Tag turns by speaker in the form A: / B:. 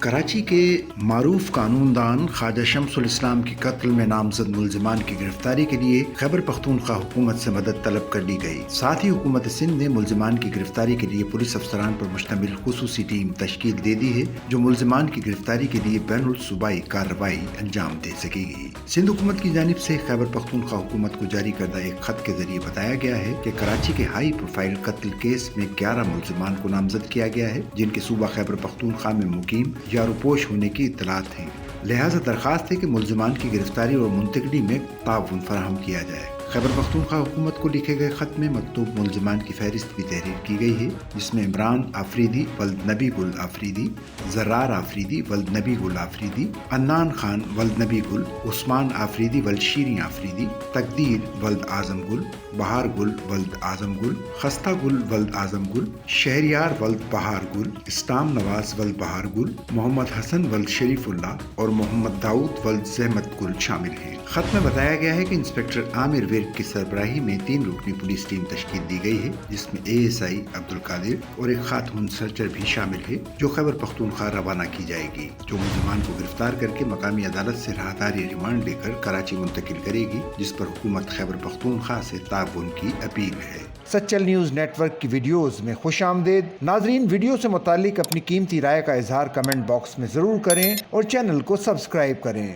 A: کراچی کے معروف قانون دان خواجہ شمس الاسلام کے قتل میں نامزد ملزمان کی گرفتاری کے لیے خیبر پختونخوا حکومت سے مدد طلب کر لی گئی۔ ساتھ ہی حکومت سندھ نے ملزمان کی گرفتاری کے لیے پولیس افسران پر مشتمل خصوصی ٹیم تشکیل دے دی ہے جو ملزمان کی گرفتاری کے لیے بین الصوبائی کارروائی انجام دے سکے گی۔ سندھ حکومت کی جانب سے خیبر پختونخوا حکومت کو جاری کردہ ایک خط کے ذریعے بتایا گیا ہے کہ کراچی کے ہائی پروفائل قتل کیس میں 11 ملزمان کو نامزد کیا گیا ہے جن کے صوبہ خیبر پختونخوا میں مقیم یا روپوش ہونے کی اطلاعات ہیں، لہٰذا درخواست ہے کہ ملزمان کی گرفتاری اور منتقلی میں تعاون فراہم کیا جائے۔ خیبر پختونخوا حکومت کو لکھے گئے خط میں مکتوب ملزمان کی فہرست بھی تحریر کی گئی ہے جس میں عمران آفریدی ولد نبی گل آفریدی، زرار آفریدی ولد نبی گل آفریدی، عدنان خان ولد نبی گل، عثمان آفریدی ولد شیریں آفریدی، تقدیر ولد اعظم گل، بہار گل ولد اعظم گل، خستہ گل ولد اعظم گل، شہریار ولد بہار گل، اسلام نواز ولد بہار گل، محمد حسن ولد شریف اللہ اور محمد داؤد ولد زحمت گل شامل ہیں۔ خط میں بتایا گیا ہے کہ انسپکٹر عامر ورک کی سربراہی میں 3 رکنی پولیس ٹیم تشکیل دی گئی ہے جس میں ASI عبدالقادر اور ایک خاتون سرچر بھی شامل ہے جو خیبر پختونخوا روانہ کی جائے گی، جو ملزمان کو گرفتار کر کے مقامی عدالت سے راہداری ریمانڈ لے کر کراچی منتقل کرے گی، جس پر حکومت خیبر پختونخوا سے تعاون کی اپیل ہے۔
B: سچل نیوز نیٹ ورک کی ویڈیوز میں خوش آمدید۔ ناظرین، ویڈیو سے متعلق اپنی قیمتی رائے کا اظہار کمنٹ باکس میں ضرور کریں اور چینل کو سبسکرائب کریں۔